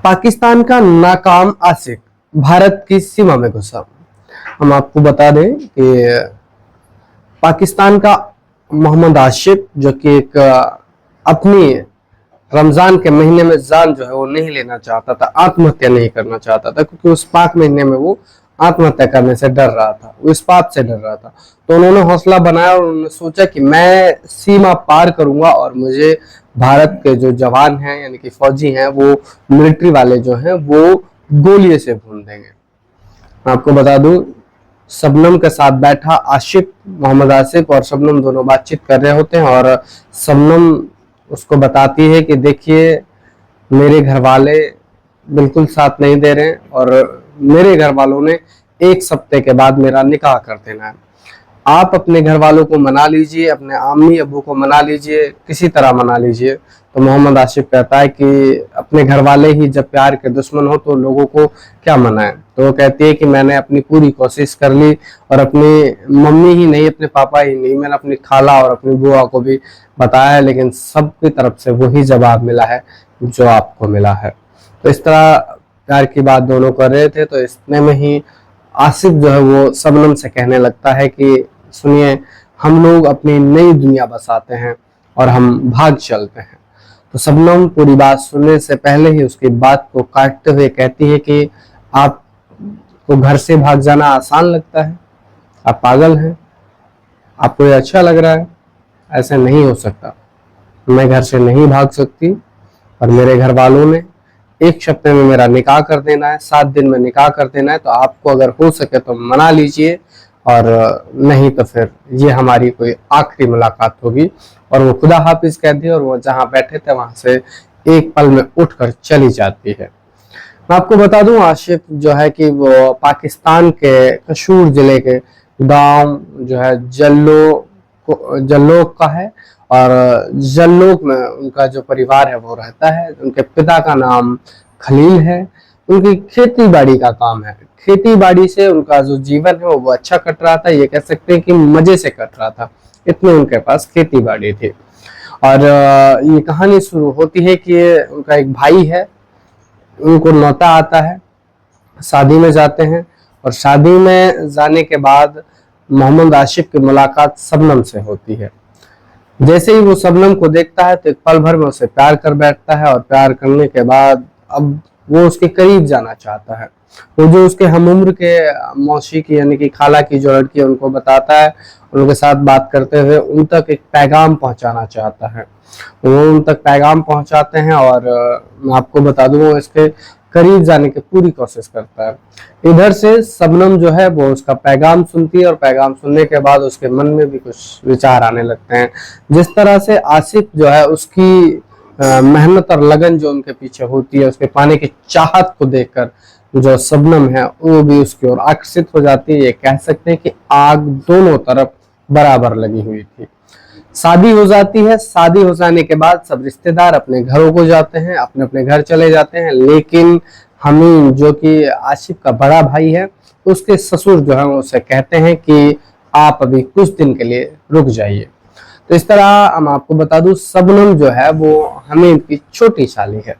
पाकिस्तान का नाकाम आशिक भारत की सीमा में घुसा। हम आपको बता दें कि पाकिस्तान का मोहम्मद आशिक, जो कि एक अपनी रमजान के महीने में जान जो है वो नहीं लेना चाहता था, आत्महत्या नहीं करना चाहता था, क्योंकि उस पाक महीने में वो आत्महत्या करने से डर रहा था, वो इस पाप से डर रहा था। तो उन्होंने हौसला बनाया और उन्होंने सोचा कि मैं सीमा पार करूंगा और मुझे भारत के जो जवान हैं यानी कि फौजी हैं, वो मिलिट्री वाले जो हैं वो गोलियों से भून देंगे। मैं आपको बता दूं, शबनम के साथ बैठा आशिक, मोहम्मद आशिक और शबनम दोनों बातचीत कर रहे होते हैं और शबनम उसको बताती है कि देखिए, मेरे घर वाले बिल्कुल साथ नहीं दे रहे हैं और मेरे घर वालों ने 1 हफ्ते के बाद मेरा निकाह कर देना है। आप अपने घर वालों को मना लीजिए, अपने अम्मी अब्बू को मना लीजिए, किसी तरह मना लीजिए। तो मोहम्मद आशिक कहता है कि अपने घर वाले ही जब प्यार के दुश्मन हो तो लोगों को क्या मनाएं। तो वो कहती है कि मैंने अपनी पूरी कोशिश कर ली और अपनी मम्मी ही नहीं, अपने पापा ही नहीं, मैंने अपनी खाला और अपनी बुआ को भी बताया, लेकिन सबकी तरफ से वही जवाब मिला है जो आपको मिला है। तो इस तरह प्यार की बात दोनों कर रहे थे। तो इतने में ही आसिफ जो है वो शबनम से कहने लगता है कि सुनिए, हम लोग अपनी नई दुनिया बसाते हैं और हम भाग चलते हैं। तो शबनम पूरी बात सुनने से पहले ही उसकी बात को काटते हुए कहती है कि आपको घर से भाग जाना आसान लगता है, आप पागल हैं, आपको ये अच्छा लग रहा है, ऐसा नहीं हो सकता। मैं घर से नहीं भाग सकती और मेरे घर वालों ने 1 हफ्ते में मेरा निकाह कर देना है, 7 दिन में निकाह कर देना है। तो आपको अगर हो सके तो मना लीजिए और नहीं तो फिर ये हमारी कोई आखिरी मुलाकात होगी। और वो खुदा हाफिज कहती है और वो जहाँ बैठे थे वहां से एक पल में उठकर चली जाती है। मैं आपको बता दूं, आशिफ जो है कि वो पाकिस्तान के कसूर जिले के गांव जो है जल्लोक का है और जल्लोक में उनका जो परिवार है वो रहता है। उनके पिता का नाम खलील है। उनकी खेती बाड़ी का काम है। खेती बाड़ी से उनका जो जीवन है वो अच्छा कट रहा था, ये कह सकते हैं कि मजे से कट रहा था, इतने उनके पास खेती बाड़ी थी। और ये कहानी शुरू होती है कि उनका एक भाई है, उनको नौता आता है, शादी में जाते हैं और शादी में जाने के बाद मोहम्मद आशिक की मुलाकात शबनम से होती है। जैसे ही वो शबनम को देखता है तो एक पल भर में उसे प्यार कर बैठता है और प्यार करने के बाद अब वो उसके करीब जाना चाहता है। वो जो उसके हम उम्र के मौसी की यानी कि खाला की जो लड़की है उनको बताता है, उनके साथ बात करते हुए उन तक एक पैगाम पहुंचाना चाहता है। वो उन तक पैगाम पहुंचाते हैं और मैं आपको बता दूं, वो इसके करीब जाने की पूरी कोशिश करता है। इधर से शबनम जो है वो उसका पैगाम सुनती है और पैगाम सुनने के बाद उसके मन में भी कुछ विचार आने लगते हैं। जिस तरह से आसिफ जो है उसकी मेहनत और लगन जो उनके पीछे होती है, उसके पाने की चाहत को देखकर जो शबनम है वो भी उसकी ओर आकर्षित हो जाती है। ये कह सकते हैं कि आग दोनों तरफ बराबर लगी हुई थी। शादी हो जाती है। शादी हो जाने के बाद सब रिश्तेदार अपने घरों को जाते हैं, अपने अपने घर चले जाते हैं, लेकिन हमीम जो कि आशिफ का बड़ा भाई है, उसके ससुर जो है उसे कहते हैं कि आप अभी कुछ दिन के लिए रुक जाइए। तो इस तरह हम आपको बता दूं, शबनम जो है वो हमीम की छोटी साली है।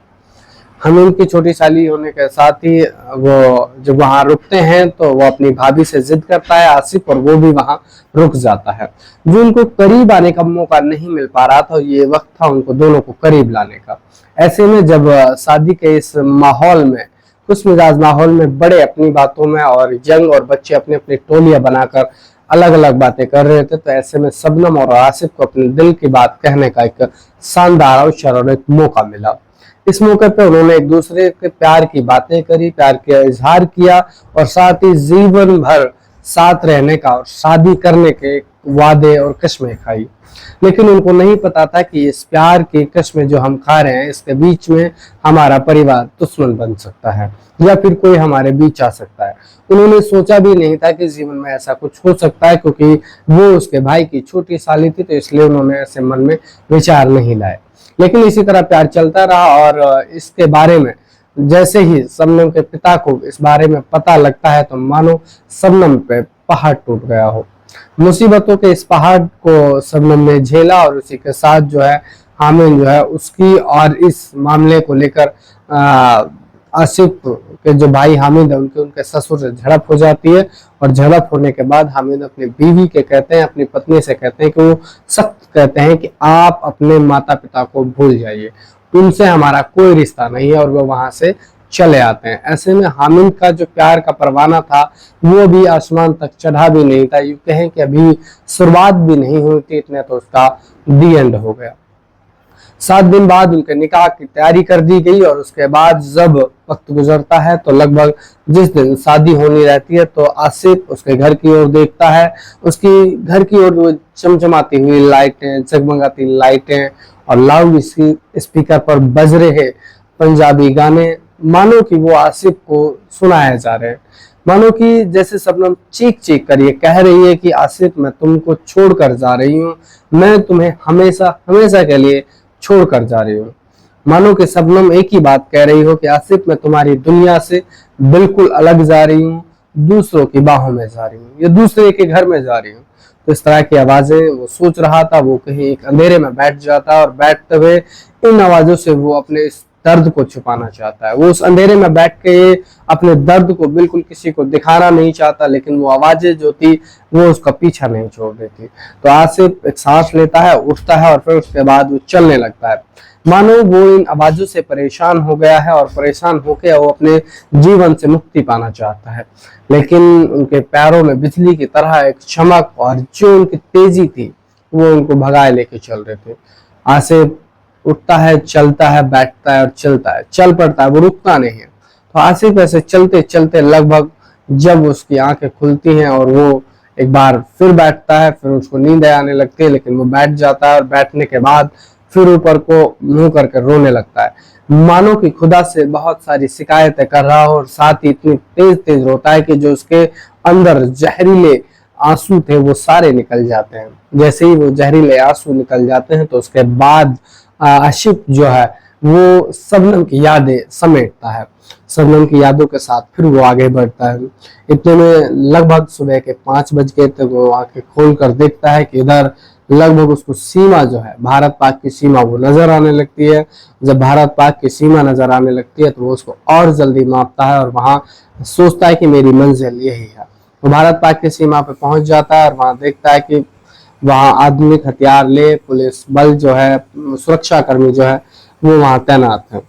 हमीम की छोटी साली होने के साथ ही वो जब वहां रुकते हैं तो वो अपनी भाभी से जिद करता है आसिफ, और वो भी वहां रुक जाता है। जो उनको करीब आने का मौका नहीं मिल पा रहा था, ये वक्त था उनको दोनों को करीब लाने का। ऐसे में जब शादी के इस माहौल में, खुश मिजाज माहौल में, बड़े अपनी बातों में और यंग और बच्चे अपनी अपनी टोलियां बनाकर अलग अलग बातें कर रहे थे, तो ऐसे में शबनम और आसिफ को अपने दिल की बात कहने का एक शानदार अवसर और एक मौका मिला। इस मौके पे उन्होंने एक दूसरे के प्यार की बातें करी, प्यार का इजहार किया और साथ ही जीवन भर साथ रहने का और शादी करने के वादे और कस्में खाई। लेकिन उनको नहीं पता था कि इस प्यार की कस्में जो हम खा रहे हैं, इसके बीच में हमारा परिवार दुश्मन बन सकता है या फिर कोई हमारे बीच आ सकता है। उन्होंने सोचा भी नहीं था कि जीवन में ऐसा कुछ हो सकता है, क्योंकि वो उसके भाई की छोटी साली थी, तो इसलिए उन्होंने ऐसे मन में विचार नहीं लाए। लेकिन इसी तरह प्यार चलता रहा और इसके बारे में जैसे ही शबनम के पिता को इस बारे में पता लगता है तो मानो शबनम पे पहाड़ टूट गया हो। मुसीबतों के इस पहाड़ को शबनम ने झेला और उसी के साथ जो है हामिद जो है उसकी और इस मामले को लेकर आसिफ के जो भाई हामिद है उनके ससुर से झड़प हो जाती है, और झड़प होने के बाद हामिद अपनी बीवी के कहते हैं, अपनी पत्नी से कहते हैं कि वो सख्त कहते हैं कि आप अपने माता पिता को भूल जाइए, उनसे हमारा कोई रिश्ता नहीं है, और वो वहां से चले आते हैं। ऐसे में हामिद का जो प्यार का परवाना था वो अभी आसमान तक चढ़ा भी नहीं था, यूं कहें कि अभी शुरुआत भी नहीं हुई थी, इतने तो उसका दी एंड हो गया। 7 दिन बाद उनके निकाह की तैयारी कर दी गई, और उसके बाद जब वक्त गुजरता है तो लगभग जिस दिन शादी होनी रहती है तो आसिफ उसके घर की ओर देखता है, उसकी घर की ओर वो चमचमाती हुई लाइटें, जगमगाती लाइटें और लाउड स्पीकर पर बज रहे पंजाबी गाने, मानो कि वो आसिफ को सुनाए जा रहे हैं, मानो कि जैसे शबनम चीख चीख कर ये कह रही है कि आसिफ मैं तुमको छोड़कर जा रही हूँ, मैं तुम्हें हमेशा हमेशा के लिए छोड़कर जा रही हूँ। मानो कि शबनम एक ही बात कह रही हो कि आसिफ मैं तुम्हारी दुनिया से बिल्कुल अलग जा रही हूँ, दूसरों की बाहों में जा रही हूँ, या दूसरे के घर में जा रही हूँ। तो इस तरह की आवाजें वो सोच रहा था। वो कहीं एक अंधेरे में बैठ जाता, और बैठते हुए इन आवाजों से वो अपने इस दर्द को छुपाना चाहता है। वो उस अंधेरे में बैठ के अपने दर्द को बिल्कुल किसी को दिखाना नहीं चाहता, लेकिन वो आवाजें जो थी वो उसका पीछा नहीं छोड़ देती। तो आसिफ एक सांस लेता है, उठता है, और फिर उसके बाद वो चलने लगता है, मानो वो इन आवाजों से परेशान हो गया है, और परेशान होकर वो अपने जीवन से मुक्ति पाना चाहता है। लेकिन उनके पैरों में बिजली की तरह एक चमक और जो उनकी तेजी थी वो उनको भगाए लेके चल रहे थे। आसिफ उठता है, चलता है, बैठता है और चलता है, चल पड़ता है, वो रुकता नहीं है। तो आसिफ ऐसे चलते चलते लगभग जब उसकी आंखें खुलती हैं और वो एक बार फिर बैठता है, फिर उसको नींद आने लगती है, लेकिन वो बैठ जाता है, और बैठने के बाद फिर ऊपर को मुंह करके रोने लगता है, मानो कि खुदा से बहुत सारी शिकायतें कर रहा हो, और साथ ही इतनी तेज तेज रोता है कि जो उसके अंदर जहरीले आंसू थे वो सारे निकल जाते हैं। जैसे ही वो जहरीले आंसू निकल जाते हैं तो उसके बाद आशिफ जो है वो शबनम की यादें समेटता है, शबनम की यादों के साथ फिर वो आगे बढ़ता है। इतने में लगभग सुबह के 5 बज गए थे। वो आंखें खोल कर देखता है कि इधर लगभग उसको सीमा जो है, भारत पाक की सीमा वो नजर आने लगती है। जब भारत पाक की सीमा नजर आने लगती है तो वो उसको और जल्दी मापता है, और वहां सोचता है कि मेरी मंजिल यही है। वो भारत पाक की सीमा पे पहुंच जाता है, और वहां देखता है कि वहां आधुनिक हथियार ले पुलिस बल जो है, सुरक्षा कर्मी जो है वो वहां तैनात है।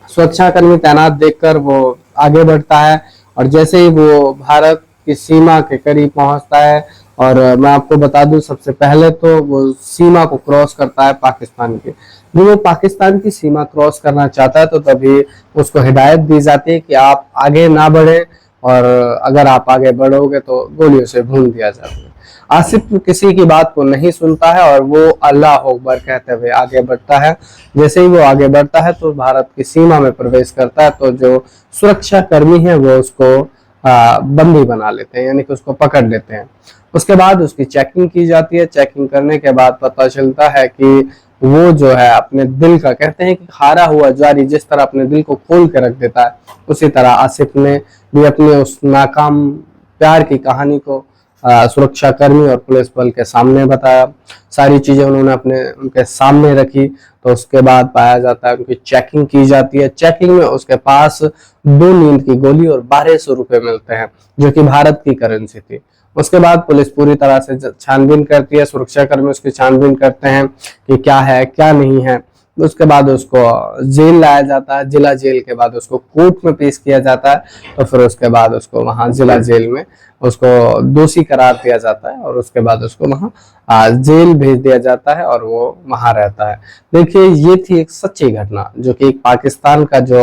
सुरक्षा कर्मी तैनात देखकर वो आगे बढ़ता है, और जैसे ही वो भारत की सीमा के करीब पहुंचता है, और मैं आपको बता दूं सबसे पहले तो वो सीमा को क्रॉस करता है पाकिस्तान की। जब वो पाकिस्तान की सीमा क्रॉस करना चाहता है तो तभी उसको हिदायत दी जाती है कि आप आगे ना बढ़े, और अगर आप आगे बढ़ोगे तो गोलियों से भून दिया जाएगा। आसिफ किसी की बात को नहीं सुनता है, और वो अल्लाह अकबर कहते हुए आगे बढ़ता है। जैसे ही वो आगे बढ़ता है तो भारत की सीमा में प्रवेश करता है, तो जो सुरक्षा कर्मी है वो उसको बंदी बना लेते हैं, यानी कि उसको पकड़ लेते हैं। उसके बाद उसकी चेकिंग की जाती है। चेकिंग करने के बाद पता चलता है कि वो जो है अपने दिल का, कहते हैं कि हारा हुआ जारी जिस तरह अपने दिल को खोल के रख देता है, उसी तरह आसिफ ने भी अपने उस नाकाम प्यार की कहानी को सुरक्षा कर्मी और पुलिस बल के सामने बताया। सारी चीजें उन्होंने उनके सामने रखी। तो उसके बाद पाया जाता है उनकी चेकिंग की जाती है। चेकिंग में उसके पास 2 नींद की गोली और 1200 रुपए मिलते हैं, जो कि भारत की करेंसी थी। उसके बाद पुलिस पूरी तरह से छानबीन करती है, सुरक्षा कर्मी उसकी छानबीन करते हैं कि क्या है क्या नहीं है। उसके बाद उसको जेल लाया जाता है। जिला जेल के बाद उसको कोर्ट में पेश किया जाता है। तो फिर उसके बाद उसको वहां जिला जेल में उसको दोषी करार दिया जाता है, और उसके बाद उसको वहां जेल भेज दिया जाता है, और वो वहां रहता है। देखिए, ये थी एक सच्ची घटना, जो कि एक पाकिस्तान का जो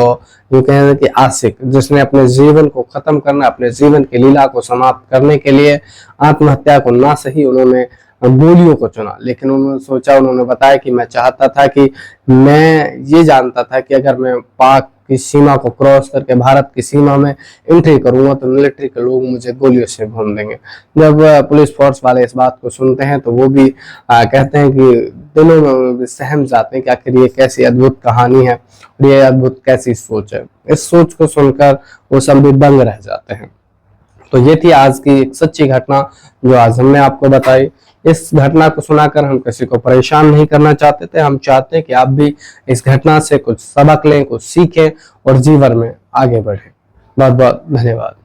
यूं कहें कि आशिक, जिसने अपने जीवन को खत्म करना, अपने जीवन की लीला को समाप्त करने के लिए आत्महत्या को ना सही उन्होंने गोलियों को चुना। लेकिन उन्होंने सोचा, उन्होंने बताया कि मैं चाहता था कि मैं ये जानता था कि अगर मैं पाक की सीमा को क्रॉस करके भारत की सीमा में एंट्री करूंगा तो मिलिट्री के लोग मुझे गोलियों से भून देंगे। जब पुलिस फोर्स वाले इस बात को सुनते हैं तो वो भी कहते हैं कि दिलों में भी सहम जाते हैं कि आखिर ये कैसी अद्भुत कहानी है और ये अद्भुत कैसी सोच है। इस सोच को सुनकर वो सब भी दंग रह जाते हैं। तो ये थी आज की एक सच्ची घटना जो आज हमने आपको बताई। इस घटना को सुनाकर हम किसी को परेशान नहीं करना चाहते थे। हम चाहते हैं कि आप भी इस घटना से कुछ सबक लें, कुछ सीखें और जीवन में आगे बढ़ें। बहुत बहुत धन्यवाद।